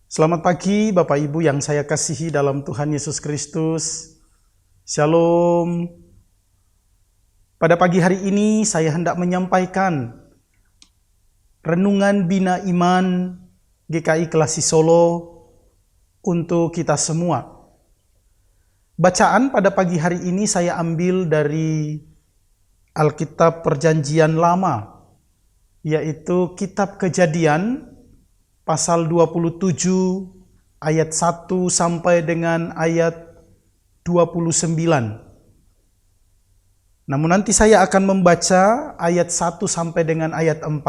Selamat pagi Bapak Ibu yang saya kasihi dalam Tuhan Yesus Kristus. Shalom. Pada pagi hari ini saya hendak menyampaikan renungan Bina Iman GKI Klasi Solo untuk kita semua. Bacaan pada pagi hari ini saya ambil dari Alkitab Perjanjian Lama, yaitu Kitab Kejadian pasal 27 ayat 1 sampai dengan ayat 29. Namun nanti saya akan membaca ayat 1 sampai dengan ayat 4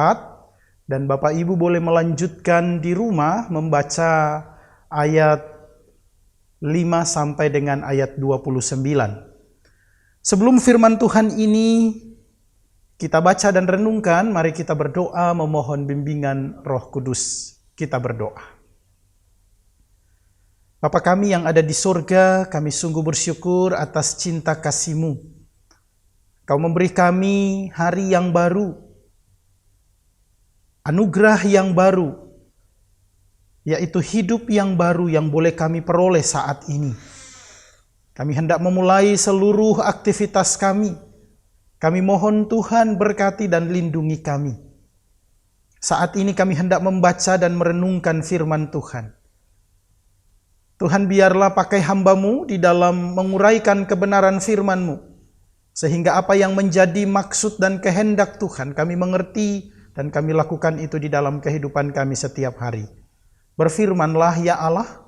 dan Bapak Ibu boleh melanjutkan di rumah membaca ayat 5 sampai dengan ayat 29. Sebelum firman Tuhan ini kita baca dan renungkan, mari kita berdoa memohon bimbingan Roh Kudus. Kita berdoa. Bapa kami yang ada di surga, kami sungguh bersyukur atas cinta kasih-Mu. Kau memberi kami hari yang baru, anugerah yang baru, yaitu hidup yang baru yang boleh kami peroleh saat ini. Kami hendak memulai seluruh aktivitas kami. Kami mohon Tuhan berkati dan lindungi kami. Saat ini kami hendak membaca dan merenungkan firman Tuhan. Tuhan, biarlah pakai hamba-Mu di dalam menguraikan kebenaran firman-Mu, sehingga apa yang menjadi maksud dan kehendak Tuhan kami mengerti dan kami lakukan itu di dalam kehidupan kami setiap hari. Berfirmanlah ya Allah,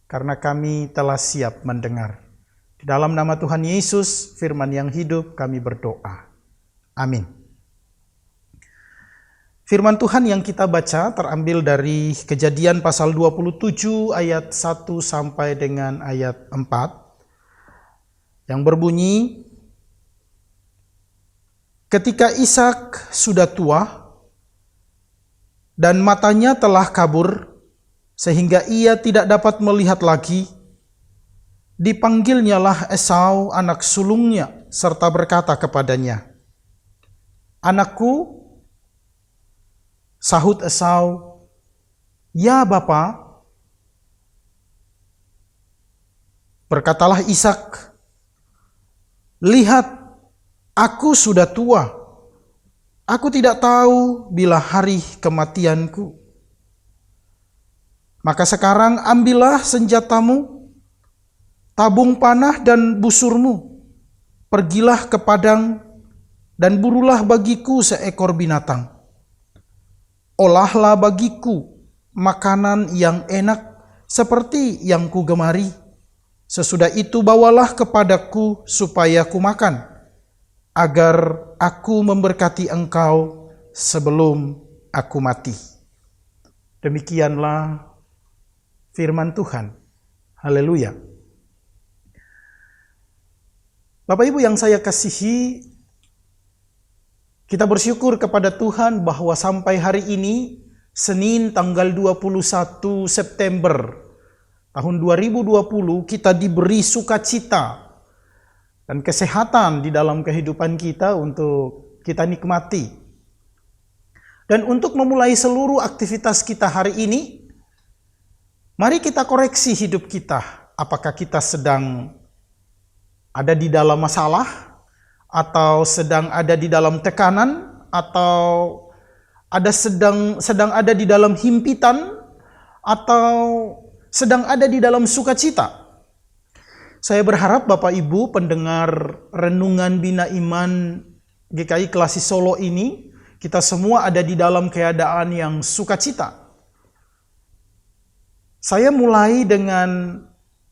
karena kami telah siap mendengar. Di dalam nama Tuhan Yesus, firman yang hidup, kami berdoa. Amin. Firman Tuhan yang kita baca terambil dari Kejadian pasal 27 ayat 1 sampai dengan ayat 4 yang berbunyi, ketika Ishak sudah tua dan matanya telah kabur sehingga ia tidak dapat melihat lagi, dipanggilnyalah Esau anak sulungnya serta berkata kepadanya, "Anakku," sahut Esau, "Ya Bapa." Berkatalah Ishak, "Lihat, aku sudah tua. Aku tidak tahu bila hari kematianku. Maka sekarang ambillah senjatamu, tabung panah dan busurmu. Pergilah ke padang dan burulah bagiku seekor binatang. Olahlah bagiku makanan yang enak seperti yang kugemari. Sesudah itu bawalah kepadaku supaya ku makan, agar aku memberkati engkau sebelum aku mati." Demikianlah firman Tuhan. Haleluya. Bapak Ibu yang saya kasihi, kita bersyukur kepada Tuhan bahwa sampai hari ini, Senin tanggal 21 September tahun 2020, kita diberi sukacita dan kesehatan di dalam kehidupan kita untuk kita nikmati. Dan untuk memulai seluruh aktivitas kita hari ini, mari kita koreksi hidup kita. Apakah kita sedang ada di dalam masalah, atau sedang ada di dalam tekanan, atau sedang ada di dalam himpitan, atau sedang ada di dalam sukacita. Saya berharap Bapak Ibu pendengar renungan Bina Iman GKI Klasi Solo ini, kita semua ada di dalam keadaan yang sukacita. Saya mulai dengan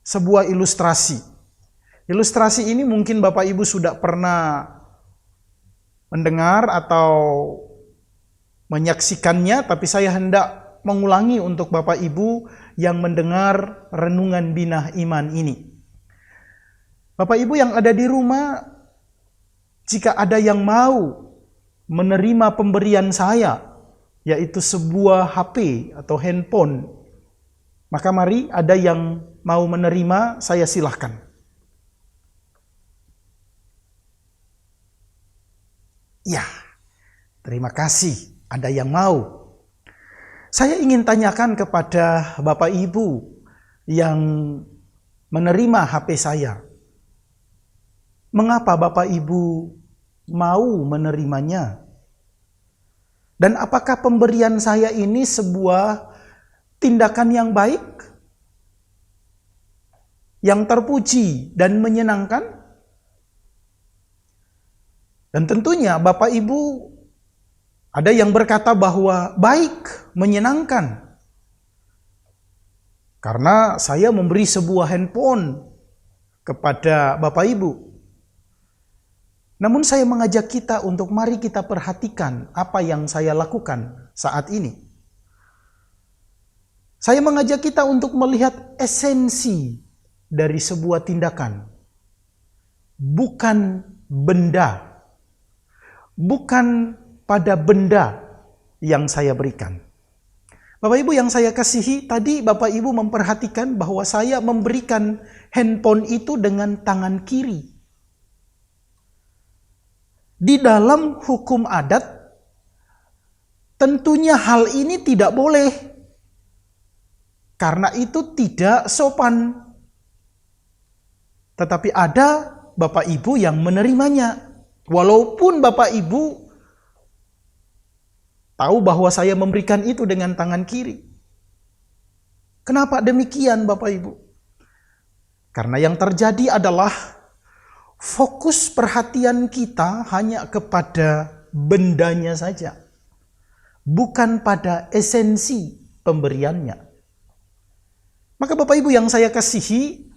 sebuah ilustrasi. Ilustrasi ini mungkin Bapak Ibu sudah pernah mendengar atau menyaksikannya, tapi saya hendak mengulangi untuk Bapak Ibu yang mendengar renungan Bina Iman ini. Bapak Ibu yang ada di rumah, jika ada yang mau menerima pemberian saya, yaitu sebuah HP atau handphone, maka mari, ada yang mau menerima, saya silahkan. Ya, terima kasih. Ada yang mau. Saya ingin tanyakan kepada Bapak Ibu yang menerima HP saya. Mengapa Bapak Ibu mau menerimanya? Dan apakah pemberian saya ini sebuah tindakan yang baik? Yang terpuji dan menyenangkan? Dan tentunya Bapak Ibu ada yang berkata bahwa baik, menyenangkan. Karena saya memberi sebuah handphone kepada Bapak Ibu. Namun saya mengajak kita untuk mari kita perhatikan apa yang saya lakukan saat ini. Saya mengajak kita untuk melihat esensi dari sebuah tindakan. Bukan benda. Bukan pada benda yang saya berikan. Bapak Ibu yang saya kasihi, tadi Bapak Ibu memperhatikan bahwa saya memberikan handphone itu dengan tangan kiri. Di dalam hukum adat, tentunya hal ini tidak boleh. Karena itu tidak sopan. Tetapi ada Bapak Ibu yang menerimanya. Walaupun Bapak Ibu tahu bahwa saya memberikan itu dengan tangan kiri. Kenapa demikian Bapak Ibu? Karena yang terjadi adalah fokus perhatian kita hanya kepada bendanya saja. Bukan pada esensi pemberiannya. Maka Bapak Ibu yang saya kasihi,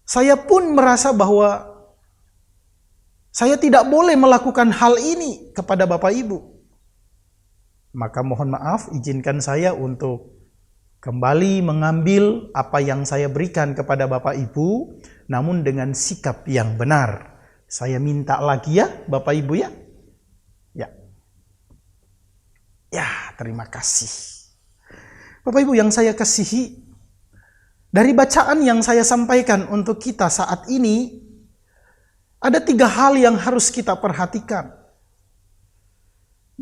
saya pun merasa bahwa saya tidak boleh melakukan hal ini kepada Bapak Ibu. Maka mohon maaf, izinkan saya untuk kembali mengambil apa yang saya berikan kepada Bapak Ibu, namun dengan sikap yang benar. Saya minta lagi ya, Bapak Ibu ya. Ya, terima kasih. Bapak Ibu yang saya kasihi, dari bacaan yang saya sampaikan untuk kita saat ini, ada 3 hal yang harus kita perhatikan.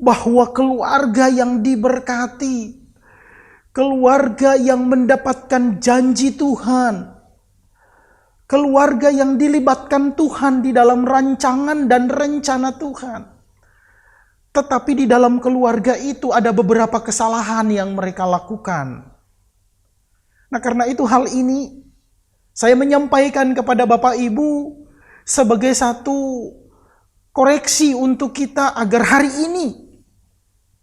Bahwa keluarga yang diberkati, keluarga yang mendapatkan janji Tuhan, keluarga yang dilibatkan Tuhan di dalam rancangan dan rencana Tuhan. Tetapi di dalam keluarga itu ada beberapa kesalahan yang mereka lakukan. Nah, karena itu hal ini saya menyampaikan kepada Bapak Ibu sebagai satu koreksi untuk kita agar hari ini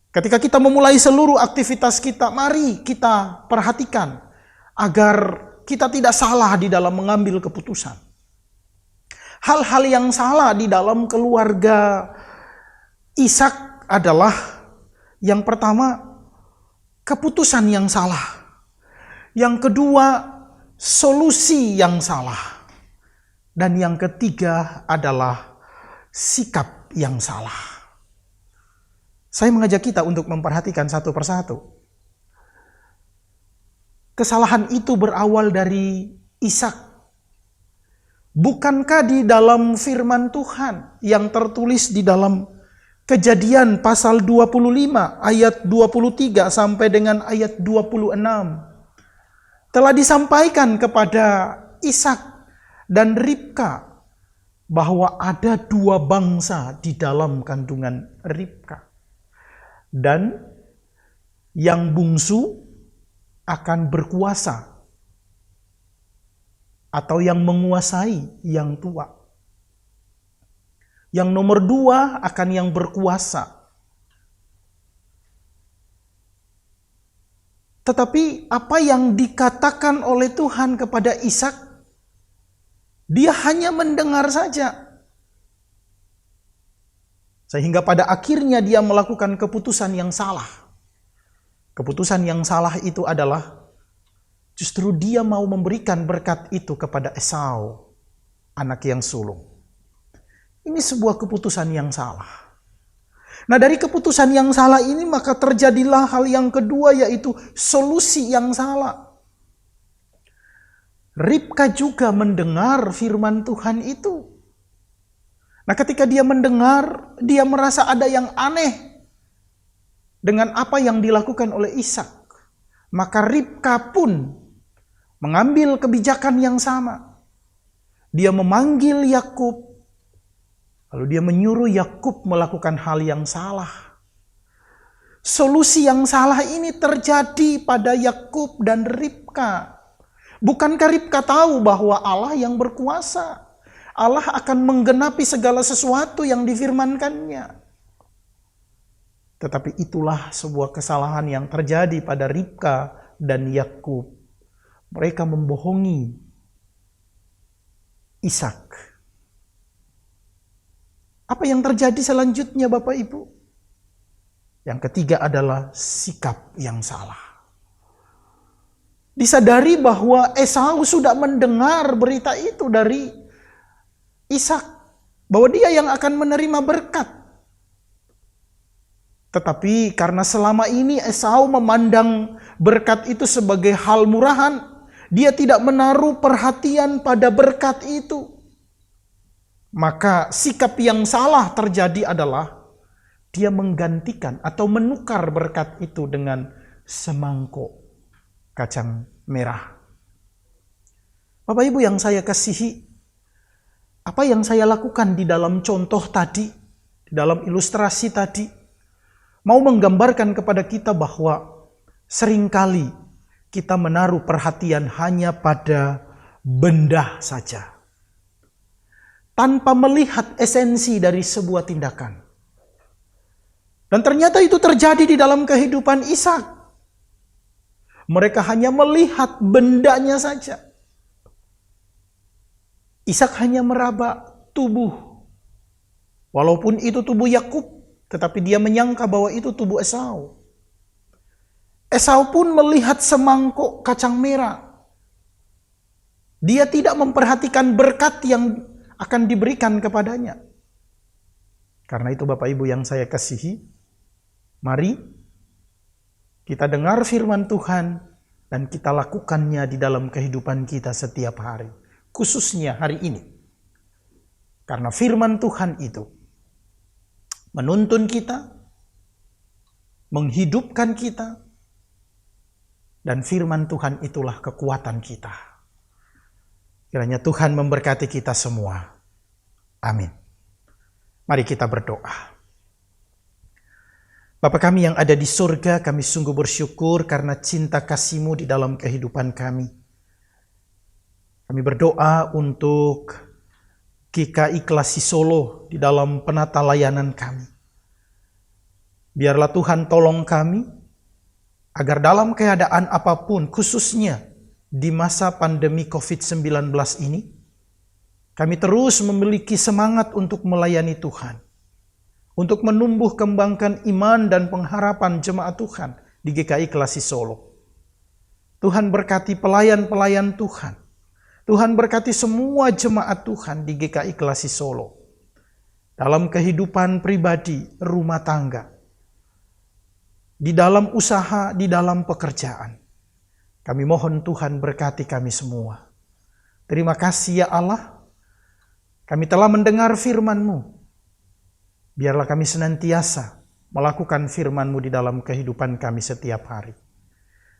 ketika kita memulai seluruh aktivitas kita, mari kita perhatikan agar kita tidak salah di dalam mengambil keputusan. Hal-hal yang salah di dalam keluarga Ishak adalah yang pertama, keputusan yang salah. Yang kedua, solusi yang salah. Dan yang ketiga adalah sikap yang salah. Saya mengajak kita untuk memperhatikan satu persatu. Kesalahan itu berawal dari Ishak. Bukankah di dalam firman Tuhan yang tertulis di dalam Kejadian pasal 25 ayat 23 sampai dengan ayat 26 telah disampaikan kepada Ishak dan Ribka bahwa ada 2 bangsa di dalam kandungan Ribka. Dan yang bungsu akan berkuasa atau yang menguasai yang tua. Yang nomor 2 akan yang berkuasa. Tetapi apa yang dikatakan oleh Tuhan kepada Ishak, dia hanya mendengar saja. Sehingga pada akhirnya dia melakukan keputusan yang salah. Keputusan yang salah itu adalah justru dia mau memberikan berkat itu kepada Esau, anak yang sulung. Ini sebuah keputusan yang salah. Nah, dari keputusan yang salah ini maka terjadilah hal yang kedua, yaitu solusi yang salah. Ribka juga mendengar firman Tuhan itu. Nah, ketika dia mendengar, dia merasa ada yang aneh dengan apa yang dilakukan oleh Ishak, maka Ribka pun mengambil kebijakan yang sama. Dia memanggil Yakub, lalu dia menyuruh Yakub melakukan hal yang salah. Solusi yang salah ini terjadi pada Yakub dan Ribka. Bukankah Ribka tahu bahwa Allah yang berkuasa? Allah akan menggenapi segala sesuatu yang difirmankannya. Tetapi itulah sebuah kesalahan yang terjadi pada Ribka dan Yakub. Mereka membohongi Ishak. Apa yang terjadi selanjutnya, Bapak Ibu? Yang ketiga adalah sikap yang salah. Disadari bahwa Esau sudah mendengar berita itu dari Ishak, bahwa dia yang akan menerima berkat. Tetapi karena selama ini Esau memandang berkat itu sebagai hal murahan, dia tidak menaruh perhatian pada berkat itu. Maka sikap yang salah terjadi adalah dia menggantikan atau menukar berkat itu dengan semangkuk kacang merah. Bapak Ibu yang saya kasihi, apa yang saya lakukan di dalam contoh tadi, di dalam ilustrasi tadi, mau menggambarkan kepada kita bahwa seringkali kita menaruh perhatian hanya pada benda saja, tanpa melihat esensi dari sebuah tindakan. Dan ternyata itu terjadi di dalam kehidupan Ishak. Mereka hanya melihat bendanya saja. Ishak hanya meraba tubuh. Walaupun itu tubuh Yakub, tetapi dia menyangka bahwa itu tubuh Esau. Esau pun melihat semangkuk kacang merah. Dia tidak memperhatikan berkat yang akan diberikan kepadanya. Karena itu Bapak Ibu yang saya kasihi, mari kita dengar firman Tuhan dan kita lakukannya di dalam kehidupan kita setiap hari. Khususnya hari ini. Karena firman Tuhan itu menuntun kita, menghidupkan kita, dan firman Tuhan itulah kekuatan kita. Kiranya Tuhan memberkati kita semua. Amin. Mari kita berdoa. Bapa kami yang ada di surga, kami sungguh bersyukur karena cinta kasih-Mu di dalam kehidupan kami. Kami berdoa untuk GKI Klasi Solo di dalam penata layanan kami. Biarlah Tuhan tolong kami, agar dalam keadaan apapun, khususnya di masa pandemi COVID-19 ini, kami terus memiliki semangat untuk melayani Tuhan. Untuk menumbuh kembangkan iman dan pengharapan jemaat Tuhan di GKI Klasi Solo. Tuhan berkati pelayan-pelayan Tuhan. Tuhan berkati semua jemaat Tuhan di GKI Klasi Solo. Dalam kehidupan pribadi, rumah tangga. Di dalam usaha, di dalam pekerjaan. Kami mohon Tuhan berkati kami semua. Terima kasih ya Allah. Kami telah mendengar firman-Mu. Biarlah kami senantiasa melakukan firman-Mu di dalam kehidupan kami setiap hari.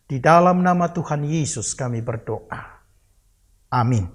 Di dalam nama Tuhan Yesus kami berdoa. Amin.